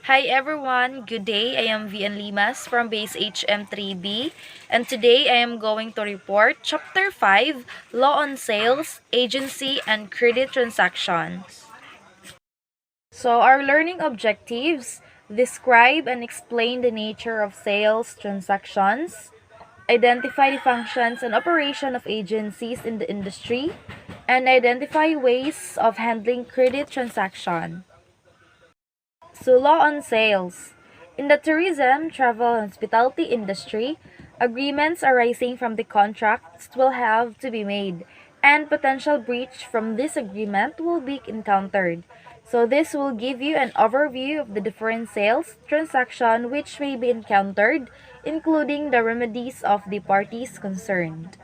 Hi everyone, good day. I am VN Limas from Base HM3B, and today I am going to report Chapter 5, Law on Sales, Agency, and Credit Transactions. So our learning objectives: describe and explain the nature of sales transactions, identify the functions and operation of agencies in the industry, and identify ways of handling credit transaction. So, law on sales. In the tourism, travel, and hospitality industry, agreements arising from the contracts will have to be made, and potential breach from this agreement will be encountered. So, this will give you an overview of the different sales transaction which may be encountered, including the remedies of the parties concerned.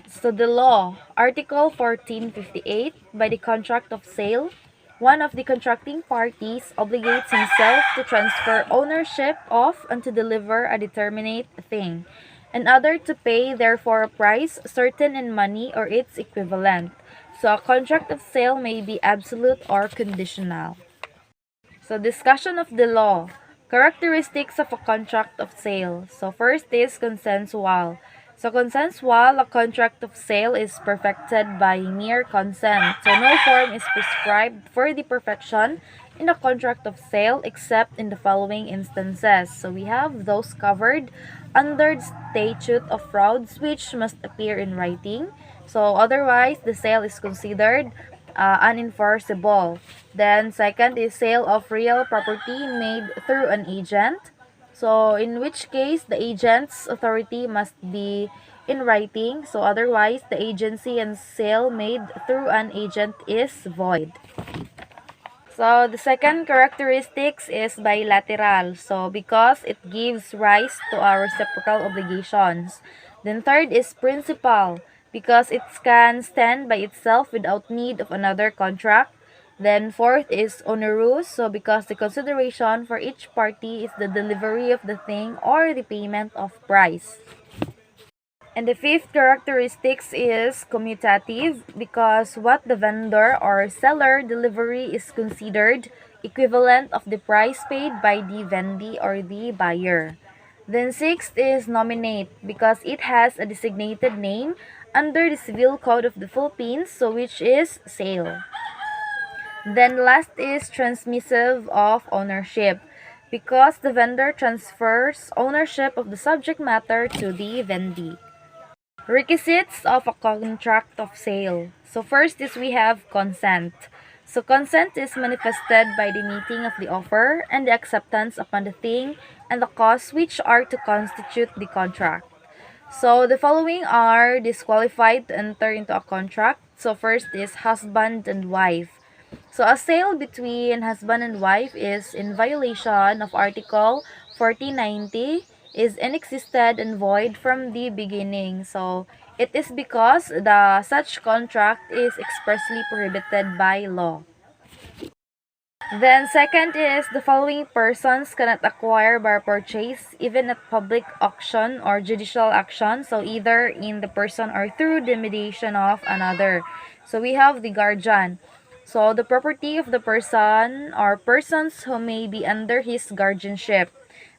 So the law, Article 1458, by the contract of sale, one of the contracting parties obligates himself to transfer ownership of and to deliver a determinate thing, and other to pay therefore a price certain in money or its equivalent. So a contract of sale may be absolute or conditional. So discussion of the law. Characteristics of a contract of sale. So first is consensual. So consensual, a contract of sale is perfected by mere consent. So no form is prescribed for the perfection in a contract of sale except in the following instances. So we have those covered under the statute of frauds which must appear in writing. So otherwise, the sale is considered unenforceable. Then second is sale of real property made through an agent. So in which case the agent's authority must be in writing. So otherwise the agency and sale made through an agent is void. So the second characteristics is bilateral. So because it gives rise to our reciprocal obligations. Then third is principal because it can stand by itself without need of another contract. Then fourth is onerous. So because the consideration for each party is the delivery of the thing or the payment of price. And the fifth characteristics is commutative because what the vendor or seller delivery is considered equivalent of the price paid by the vendee or the buyer. Then sixth is nominate because it has a designated name under the Civil Code of the Philippines, so which is sale. Then last is transmissive of ownership because the vendor transfers ownership of the subject matter to the vendee. Requisites of a contract of sale. So first is we have consent. So consent is manifested by the meeting of the offer and the acceptance upon the thing and the costs which are to constitute the contract. So the following are disqualified to enter into a contract. So first is husband and wife. So a sale between husband and wife is in violation of Article 1490, is inexistent and void from the beginning. So it is because the such contract is expressly prohibited by law. Then second is the following persons cannot acquire by purchase even at public auction or judicial action, so either in the person or through the mediation of another. So we have the guardian. So the property of the person or persons who may be under his guardianship.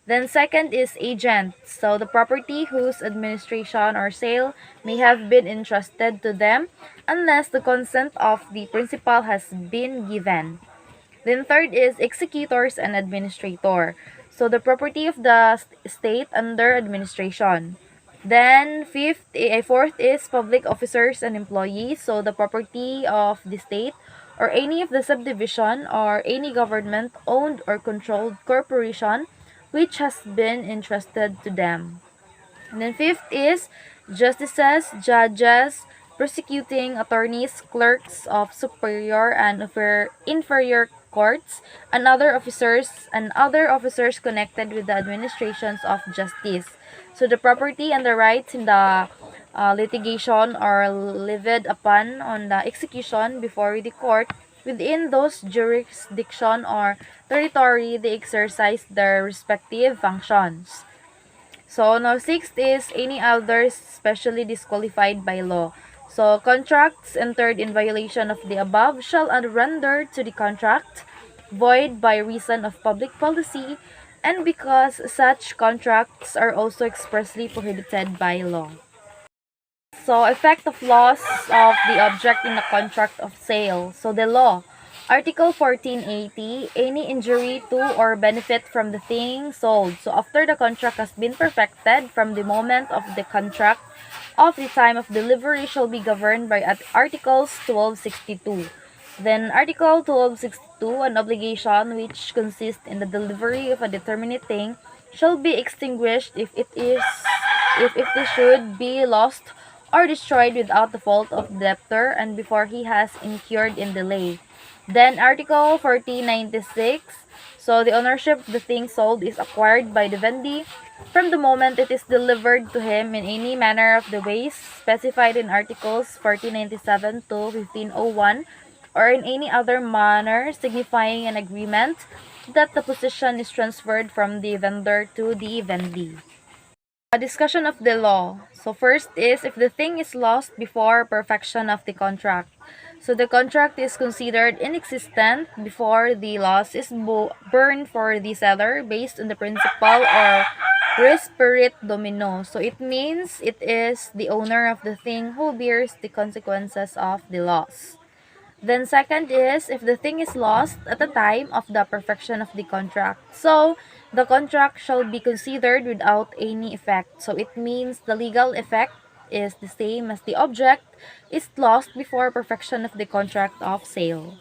Then second is agent. So the property whose administration or sale may have been entrusted to them unless the consent of the principal has been given. Then third is executors and administrator. So the property of the state under administration. Then fourth is public officers and employees. So the property of the state or any of the subdivision or any government owned or controlled corporation which has been entrusted to them. And then fifth is justices, judges, prosecuting attorneys, clerks of superior and inferior courts, and other officers connected with the administrations of justice. So the property and the rights in the litigation are levied upon on the execution before the court within those jurisdiction or territory they exercise their respective functions. So, now sixth is any others specially disqualified by law. So, contracts entered in violation of the above shall render to the contract void by reason of public policy, and because such contracts are also expressly prohibited by law. So, effect of loss of the object in a contract of sale. So, the law. Article 1480, any injury to or benefit from the thing sold. So, after the contract has been perfected, from the moment of the contract of the time of delivery shall be governed by Articles 1262. Then, Article 1262, an obligation which consists in the delivery of a determinate thing shall be extinguished if it should be lost or destroyed without the fault of the debtor and before he has incurred in delay. Then Article 1496, so the ownership of the thing sold is acquired by the vendee from the moment it is delivered to him in any manner of the ways specified in Articles 1497 to 1501 or in any other manner signifying an agreement that the possession is transferred from the vendor to the vendee. A discussion of the law. So first is if the thing is lost before perfection of the contract. So the contract is considered inexistent before the loss is burned for the seller based on the principle or res perit domino. So it means it is the owner of the thing who bears the consequences of the loss. Then second is if the thing is lost at the time of the perfection of the contract. So the contract shall be considered without any effect. So it means the legal effect is the same as the object is lost before perfection of the contract of sale.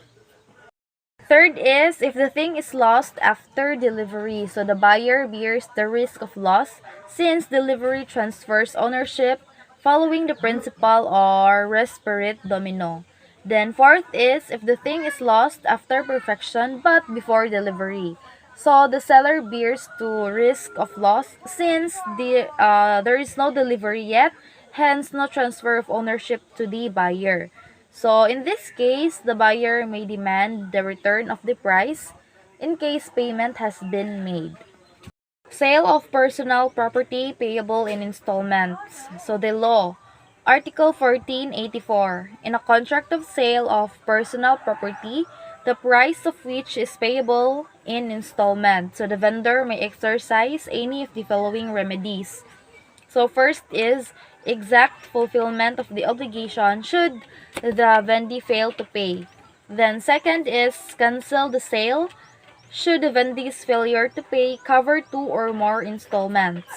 Third is if the thing is lost after delivery. So the buyer bears the risk of loss since delivery transfers ownership following the principle or res perit domino. Then fourth is if the thing is lost after perfection but before delivery. So the seller bears the risk of loss since there is no delivery yet, hence no transfer of ownership to the buyer. So in this case, the buyer may demand the return of the price in case payment has been made. Sale of personal property payable in installments. So the law. Article 1484. In a contract of sale of personal property, the price of which is payable in installments. So the vendor may exercise any of the following remedies. So first is exact fulfillment of the obligation should the vendee fail to pay. Then second is cancel the sale should the vendee's failure to pay cover two or more installments.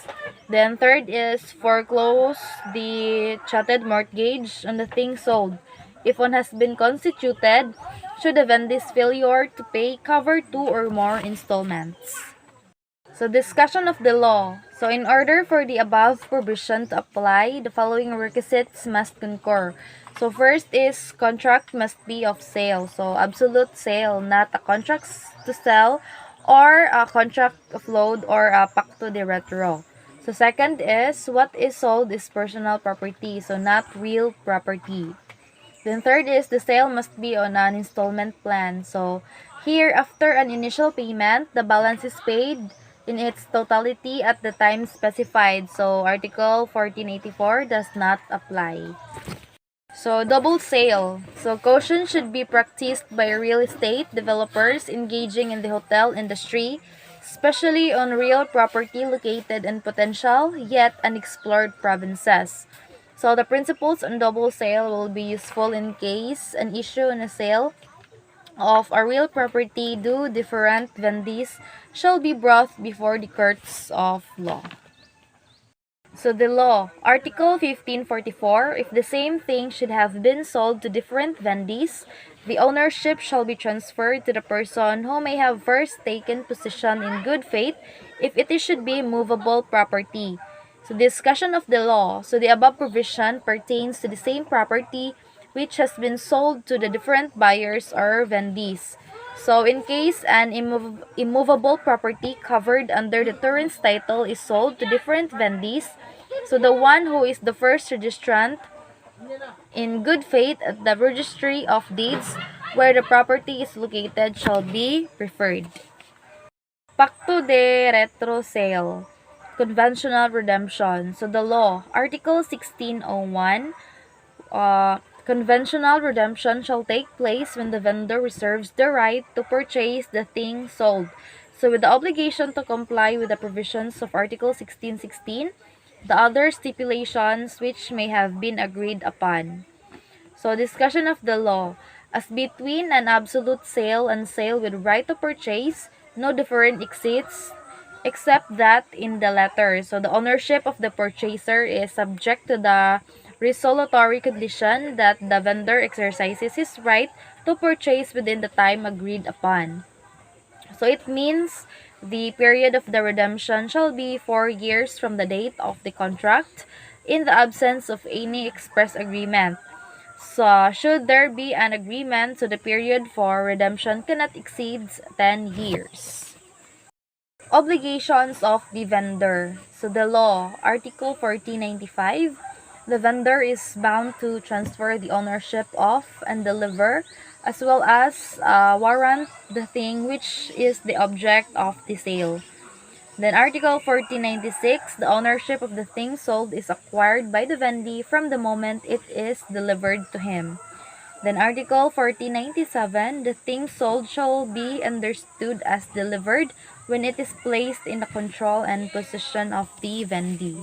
Then third is foreclose the chatted mortgage on the thing sold. If one has been constituted, should the vendee's failure to pay cover two or more installments. So, discussion of the law. So, in order for the above provision to apply, the following requisites must concur. So, first is contract must be of sale. So, absolute sale, not a contract to sell or a contract of load or a pacto de retro. So, second is what is sold is personal property, so not real property. Then third is the sale must be on an installment plan. So, here after an initial payment, the balance is paid in its totality at the time specified. So, Article 1484 does not apply. So, double sale. So, caution should be practiced by real estate developers engaging in the hotel industry, especially on real property located in potential yet unexplored provinces. So, the principles on double sale will be useful in case an issue on a sale of a real property due different vendees shall be brought before the courts of law. So the law, Article 1544, if the same thing should have been sold to different vendees, the ownership shall be transferred to the person who may have first taken possession in good faith if it should be movable property. So discussion of the law. So the above provision pertains to the same property which has been sold to the different buyers or vendees. So in case an immovable property covered under the torrent's title is sold to different vendees, so the one who is the first registrant in good faith at the registry of deeds where the property is located shall be preferred. Pacto de retro sale. Conventional redemption. So the law, Article 1601, Conventional redemption shall take place when the vendor reserves the right to purchase the thing sold. So, with the obligation to comply with the provisions of Article 1616, the other stipulations which may have been agreed upon. So, discussion of the law. As between an absolute sale and sale with right to purchase, no difference exists except that in the latter. So, the ownership of the purchaser is subject to the resolutory condition that the vendor exercises his right to purchase within the time agreed upon. So, it means the period of the redemption shall be 4 years from the date of the contract in the absence of any express agreement. So, should there be an agreement, so the period for redemption cannot exceed 10 years. Obligations of the vendor. So, the law, Article 1495, the vendor is bound to transfer the ownership of and deliver, as well as warrant the thing which is the object of the sale. Then Article 1496, the ownership of the thing sold is acquired by the vendee from the moment it is delivered to him. Then Article 1497, the thing sold shall be understood as delivered when it is placed in the control and possession of the vendee.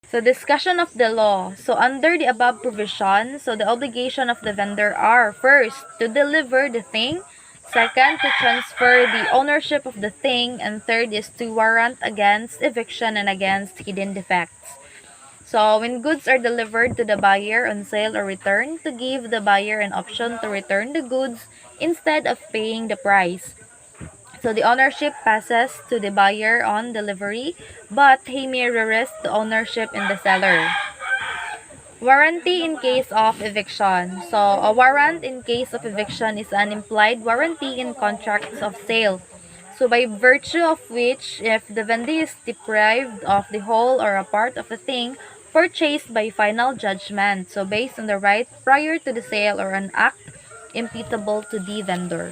So, discussion of the law. So, under the above provision, so the obligation of the vendor are, first, to deliver the thing, second, to transfer the ownership of the thing, and third is to warrant against eviction and against hidden defects. So, when goods are delivered to the buyer on sale or return, to give the buyer an option to return the goods instead of paying the price. So, the ownership passes to the buyer on delivery, but he may resist the ownership in the seller. Warranty in case of eviction. So, a warrant in case of eviction is an implied warranty in contracts of sale. So, by virtue of which, if the vendee is deprived of the whole or a part of a thing purchased by final judgment, so based on the right prior to the sale or an act imputable to the vendor.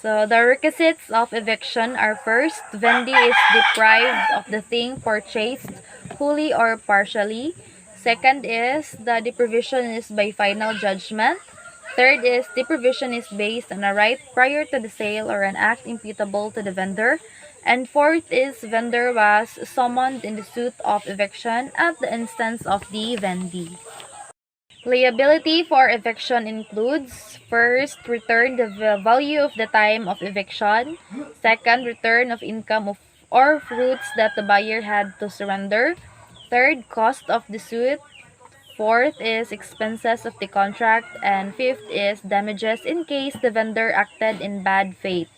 So, the requisites of eviction are, first, vendee is deprived of the thing purchased wholly or partially. Second is the deprivation is by final judgment. Third is deprivation is based on a right prior to the sale or an act imputable to the vendor. And fourth is vendor was summoned in the suit of eviction at the instance of the vendee. Liability for eviction includes, first, return the value of the time of eviction. Second, return of income of or fruits that the buyer had to surrender. Third, cost of the suit. Fourth is expenses of the contract. And fifth is damages in case the vendor acted in bad faith.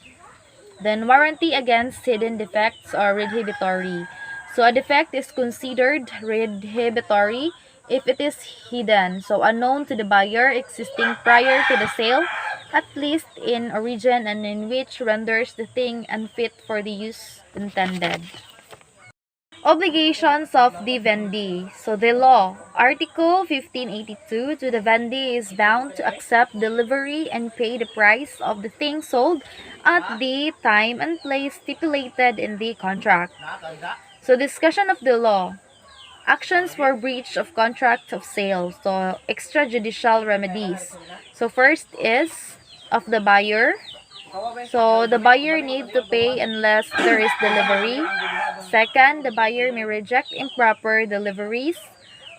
Then warranty against hidden defects or redhibitory. So a defect is considered redhibitory if it is hidden, so unknown to the buyer, existing prior to the sale, at least in origin, and in which renders the thing unfit for the use intended. Obligations of the vendee. So the law, Article 1582, to the vendee is bound to accept delivery and pay the price of the thing sold at the time and place stipulated in the contract. So discussion of the law. Actions for breach of contract of sale. So extrajudicial remedies. So first is of the buyer. So the buyer need to pay unless there is delivery. Second, the buyer may reject improper deliveries.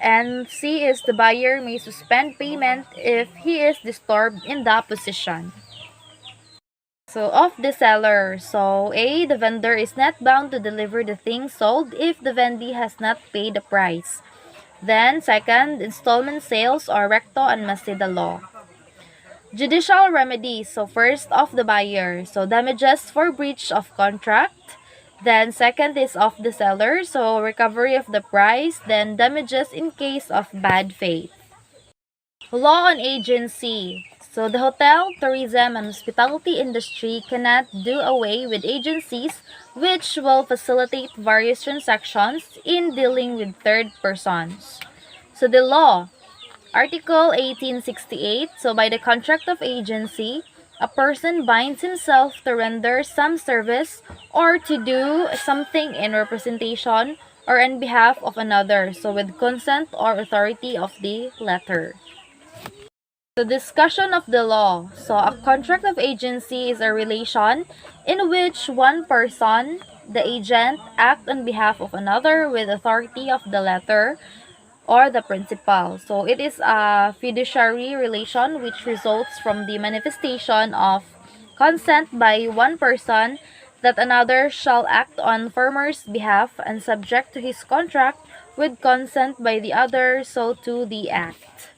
And C is the buyer may suspend payment if he is disturbed in the position. So of the seller. So A, the vendor is not bound to deliver the thing sold if the vendee has not paid the price. Then second, installment sales are recto and must the law. Judicial remedies. So first, of the buyer. So damages for breach of contract. Then second is of the seller. So recovery of the price. Then damages in case of bad faith. Law on agency. So the hotel, tourism, and hospitality industry cannot do away with agencies which will facilitate various transactions in dealing with third persons. So the law, Article 1868, so by the contract of agency, a person binds himself to render some service or to do something in representation or on behalf of another, so with consent or authority of the letter. The discussion of the law. So, a contract of agency is a relation in which one person, the agent, act on behalf of another with authority of the letter or the principal. So, it is a fiduciary relation which results from the manifestation of consent by one person that another shall act on former's behalf and subject to his contract with consent by the other, so to the act.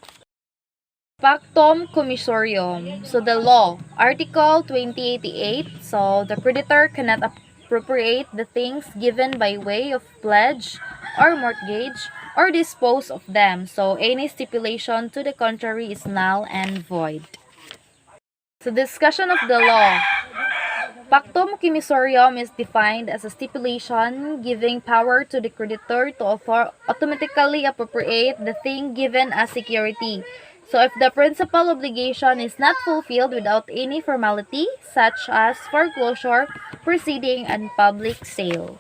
Pactum commissorium. So the law, Article 2088. So the creditor cannot appropriate the things given by way of pledge or mortgage or dispose of them. So any stipulation to the contrary is null and void. So discussion of the law. Pactum commissorium is defined as a stipulation giving power to the creditor to automatically appropriate the thing given as security. So if the principal obligation is not fulfilled without any formality, such as foreclosure, proceeding, and public sale.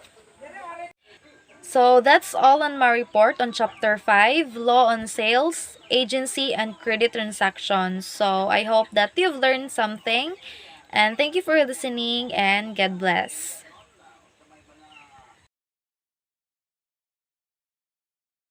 So that's all on my report on Chapter 5, Law on Sales, Agency, and Credit Transactions. So I hope that you've learned something. And thank you for listening and God bless.